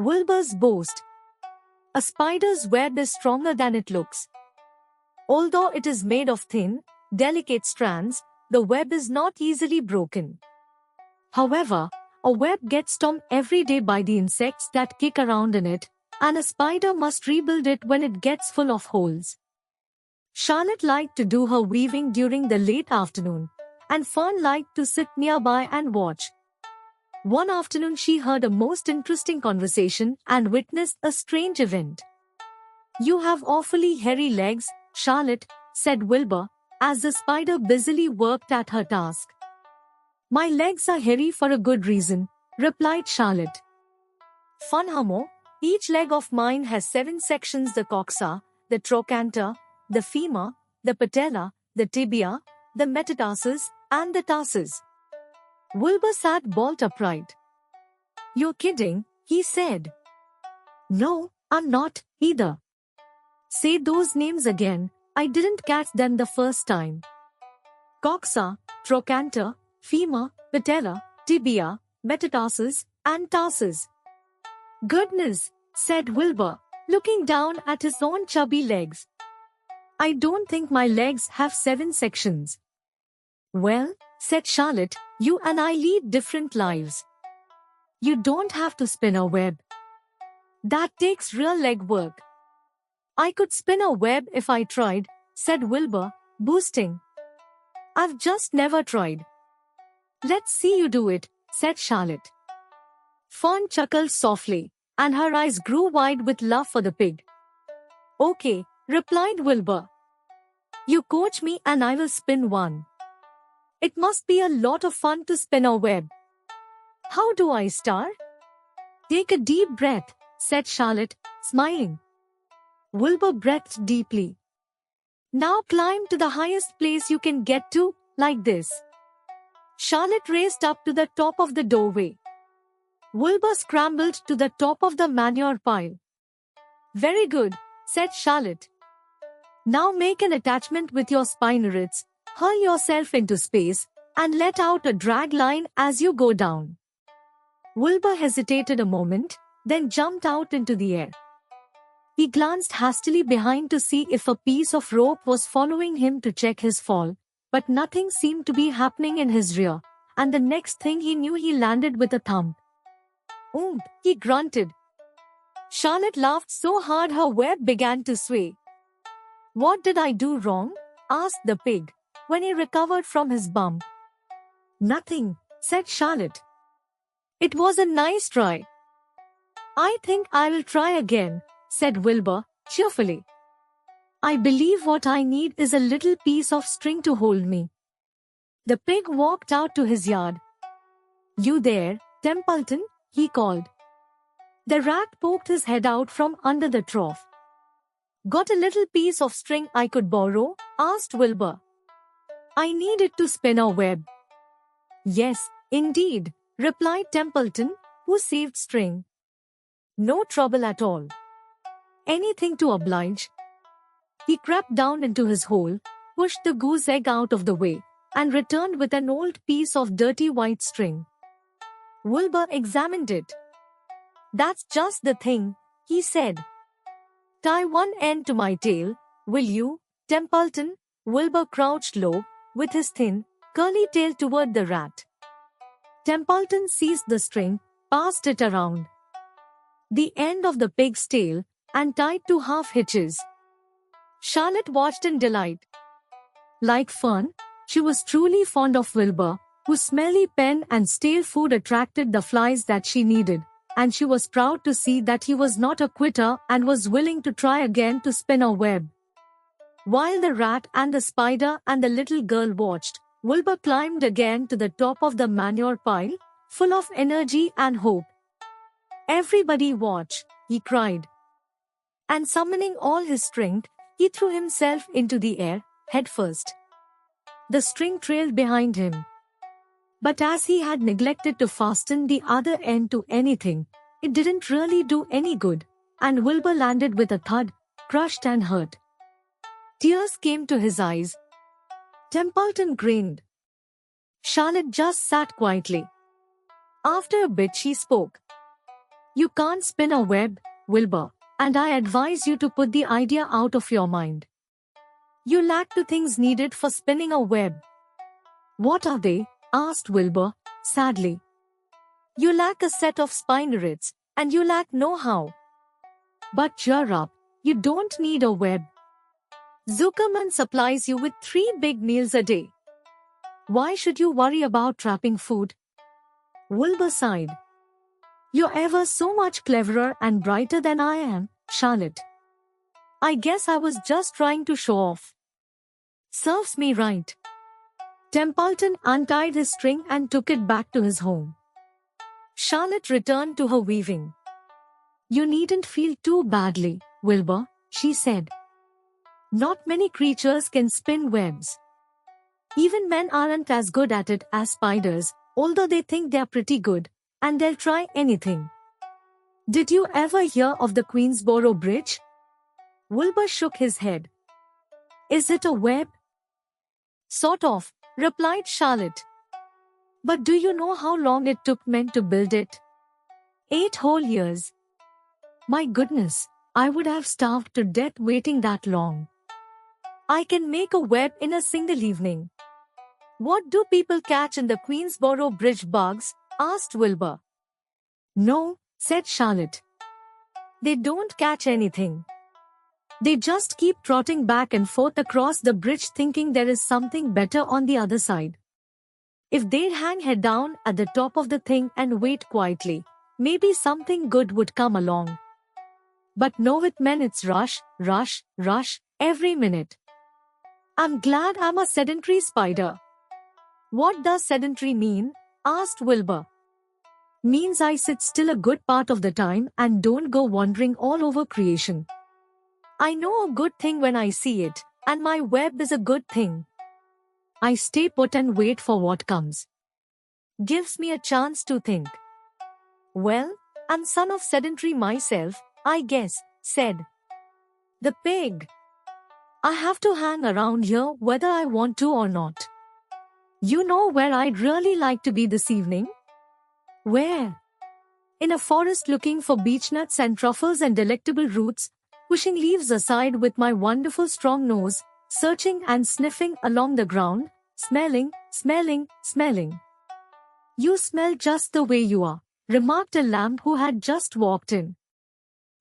Wilbur's boast. A spider's web is stronger than it looks. Although it is made of thin, delicate strands, the web is not easily broken. However, a web gets torn every day by the insects that kick around in it, and a spider must rebuild it when it gets full of holes. Charlotte liked to do her weaving during the late afternoon, and Fern liked to sit nearby and watch. One afternoon she heard a most interesting conversation and witnessed a strange event. "You have awfully hairy legs, Charlotte," said Wilbur, as the spider busily worked at her task. "My legs are hairy for a good reason," replied Charlotte. "Fun, Hummo. Each leg of mine has 7 sections: the coxa, the trochanter, the femur, the patella, the tibia, the metatarsus, and the tarsus." Wilbur sat bolt upright. "You're kidding," he said. "No, I'm not, either." "Say those names again, I didn't catch them the first time." "Coxa, trochanter, femur, patella, tibia, metatarsus, and tarsus." "Goodness," said Wilbur, looking down at his own chubby legs. "I don't think my legs have 7 sections." "Well," said Charlotte, "you and I lead different lives. You don't have to spin a web. That takes real leg work." "I could spin a web if I tried," said Wilbur, boasting. "I've just never tried." "Let's see you do it," said Charlotte. Fern chuckled softly, and her eyes grew wide with love for the pig. "Okay," replied Wilbur. "You coach me and I will spin one. It must be a lot of fun to spin a web. How do I start?" "Take a deep breath," said Charlotte, smiling. Wilbur breathed deeply. "Now climb to the highest place you can get to, like this." Charlotte raced up to the top of the doorway. Wilbur scrambled to the top of the manure pile. "Very good," said Charlotte. "Now make an attachment with your spinnerets, hurl yourself into space, and let out a drag line as you go down." Wilbur hesitated a moment, then jumped out into the air. He glanced hastily behind to see if a piece of rope was following him to check his fall, but nothing seemed to be happening in his rear, and the next thing he knew he landed with a thump. "Oomph," he grunted. Charlotte laughed so hard her web began to sway. "What did I do wrong?" asked the pig, when he recovered from his bump. "Nothing," said Charlotte. "It was a nice try." "I think I will try again," said Wilbur, cheerfully. "I believe what I need is a little piece of string to hold me." The pig walked out to his yard. "You there, Templeton?" he called. The rat poked his head out from under the trough. "Got a little piece of string I could borrow?" asked Wilbur. "I need it to spin a web." "Yes, indeed," replied Templeton, who saved string. "No trouble at all. Anything to oblige." He crept down into his hole, pushed the goose egg out of the way, and returned with an old piece of dirty white string. Wilbur examined it. "That's just the thing," he said. "Tie one end to my tail, will you, Templeton?" Wilbur crouched low, with his thin, curly tail toward the rat. Templeton seized the string, passed it around the end of the pig's tail, and tied 2 half hitches. Charlotte watched in delight. Like Fern, she was truly fond of Wilbur, whose smelly pen and stale food attracted the flies that she needed, and she was proud to see that he was not a quitter and was willing to try again to spin a web. While the rat and the spider and the little girl watched, Wilbur climbed again to the top of the manure pile, full of energy and hope. "Everybody watch," he cried. And summoning all his strength, he threw himself into the air, headfirst. The string trailed behind him. But as he had neglected to fasten the other end to anything, it didn't really do any good, and Wilbur landed with a thud, crushed and hurt. Tears came to his eyes. Templeton grinned. Charlotte just sat quietly. After a bit she spoke. You can't spin a web, Wilbur, and I advise you to put the idea out of your mind. You lack the things needed for spinning a web. What are they? Asked Wilbur, sadly. You lack a set of spinnerets, and you lack know-how. But cheer up, you don't need a web. Zuckerman supplies you with 3 big meals a day. Why should you worry about trapping food? Wilbur sighed. You're ever so much cleverer and brighter than I am, Charlotte. I guess I was just trying to show off. Serves me right. Templeton untied his string and took it back to his home. Charlotte returned to her weaving. You needn't feel too badly, Wilbur, she said. Not many creatures can spin webs. Even men aren't as good at it as spiders, although they think they're pretty good, and they'll try anything. Did you ever hear of the Queensboro Bridge? Wilbur shook his head. Is it a web? Sort of, replied Charlotte. But do you know how long it took men to build it? 8 whole years. My goodness, I would have starved to death waiting that long. I can make a web in a single evening. What do people catch in the Queensboro Bridge? Bugs? Asked Wilbur. No, said Charlotte. They don't catch anything. They just keep trotting back and forth across the bridge thinking there is something better on the other side. If they'd hang head down at the top of the thing and wait quietly, maybe something good would come along. But no, with men it's rush, rush, rush, every minute. I'm glad I'm a sedentary spider. What does sedentary mean? Asked Wilbur. Means I sit still a good part of the time and don't go wandering all over creation. I know a good thing when I see it, and my web is a good thing. I stay put and wait for what comes. Gives me a chance to think. Well, I'm son of sedentary myself, I guess, said the pig. I have to hang around here whether I want to or not. You know where I'd really like to be this evening? Where? In a forest looking for beechnuts and truffles and delectable roots, pushing leaves aside with my wonderful strong nose, searching and sniffing along the ground, smelling, smelling, smelling. You smell just the way you are, remarked a lamb who had just walked in.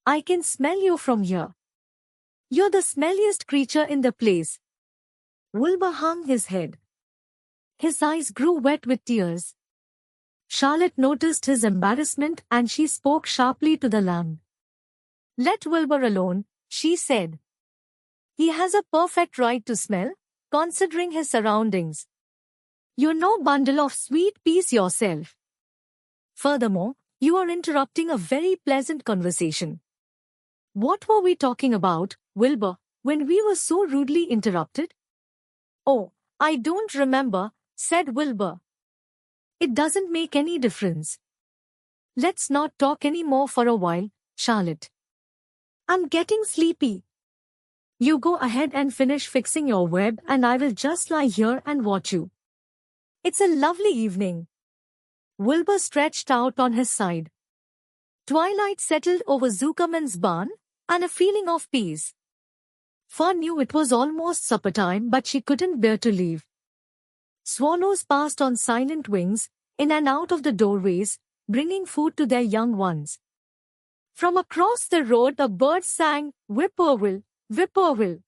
I can smell you from here. You're the smelliest creature in the place. Wilbur hung his head. His eyes grew wet with tears. Charlotte noticed his embarrassment and she spoke sharply to the lamb. Let Wilbur alone, she said. He has a perfect right to smell, considering his surroundings. You're no bundle of sweet peas yourself. Furthermore, you are interrupting a very pleasant conversation. What were we talking about, Wilbur, when we were so rudely interrupted? Oh, I don't remember, said Wilbur. It doesn't make any difference. Let's not talk any more for a while, Charlotte. I'm getting sleepy. You go ahead and finish fixing your web and I will just lie here and watch you. It's a lovely evening. Wilbur stretched out on his side. Twilight settled over Zuckerman's barn, and a feeling of peace. Fern knew it was almost supper time, but she couldn't bear to leave. Swallows passed on silent wings, in and out of the doorways, bringing food to their young ones. From across the road a bird sang, "Whippoorwill, whippoorwill."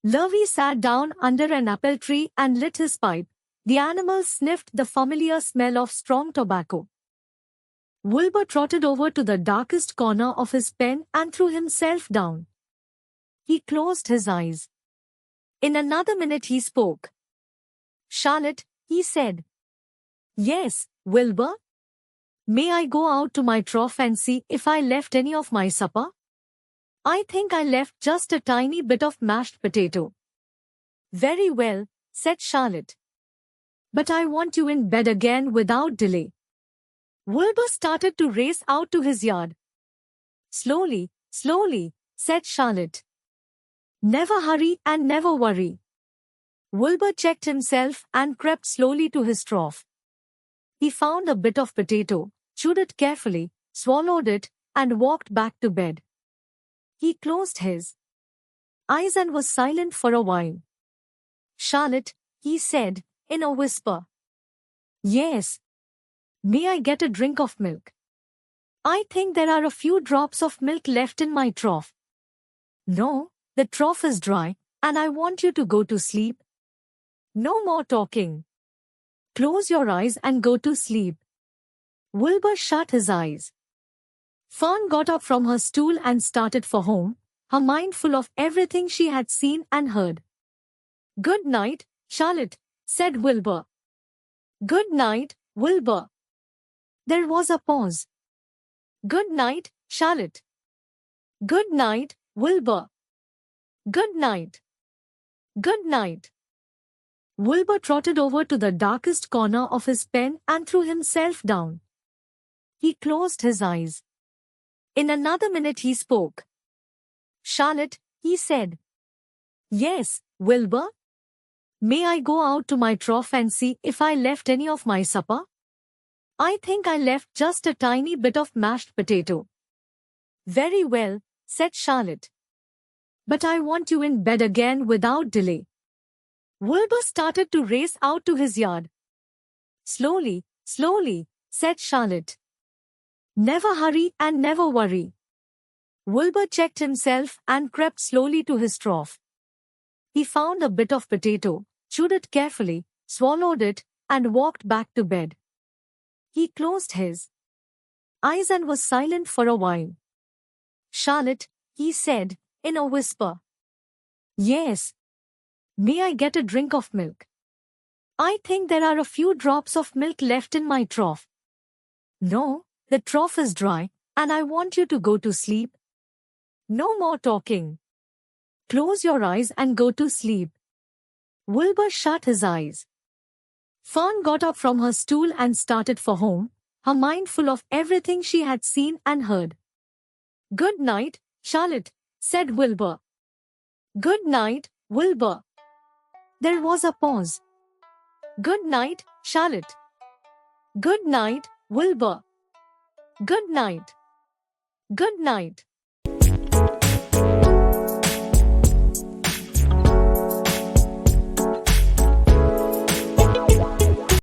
Lurvy sat down under an apple tree and lit his pipe. The animal sniffed the familiar smell of strong tobacco. Wilbur trotted over to the darkest corner of his pen and threw himself down. He closed his eyes. In another minute he spoke. Charlotte, he said. Yes, Wilbur? May I go out to my trough and see if I left any of my supper? I think I left just a tiny bit of mashed potato. Very well, said Charlotte. But I want you in bed again without delay. Wilbur started to race out to his yard. Slowly, slowly, said Charlotte. Never hurry and never worry. Wilbur checked himself and crept slowly to his trough. He found a bit of potato, chewed it carefully, swallowed it, and walked back to bed. He closed his eyes and was silent for a while. Charlotte, he said, in a whisper. Yes. May I get a drink of milk? I think there are a few drops of milk left in my trough. No, the trough is dry, and I want you to go to sleep. No more talking. Close your eyes and go to sleep. Wilbur shut his eyes. Fern got up from her stool and started for home, her mind full of everything she had seen and heard. Good night, Charlotte, said Wilbur. Good night, Wilbur. There was a pause. Good night, Charlotte. Good night, Wilbur. Good night. Good night. Wilbur trotted over to the darkest corner of his pen and threw himself down. He closed his eyes. In another minute he spoke. Charlotte, he said. Yes, Wilbur? May I go out to my trough and see if I left any of my supper? I think I left just a tiny bit of mashed potato. Very well, said Charlotte. But I want you in bed again without delay. Wilbur started to race out to his yard. Slowly, slowly, said Charlotte. Never hurry and never worry. Wilbur checked himself and crept slowly to his trough. He found a bit of potato, chewed it carefully, swallowed it, and walked back to bed. He closed his eyes and was silent for a while. Charlotte, he said, in a whisper. Yes. May I get a drink of milk? I think there are a few drops of milk left in my trough. No, the trough is dry, and I want you to go to sleep. No more talking. Close your eyes and go to sleep. Wilbur shut his eyes. Fern got up from her stool and started for home, her mind full of everything she had seen and heard. Good night, Charlotte, said Wilbur. Good night, Wilbur. There was a pause. Good night, Charlotte. Good night, Wilbur. Good night. Good night.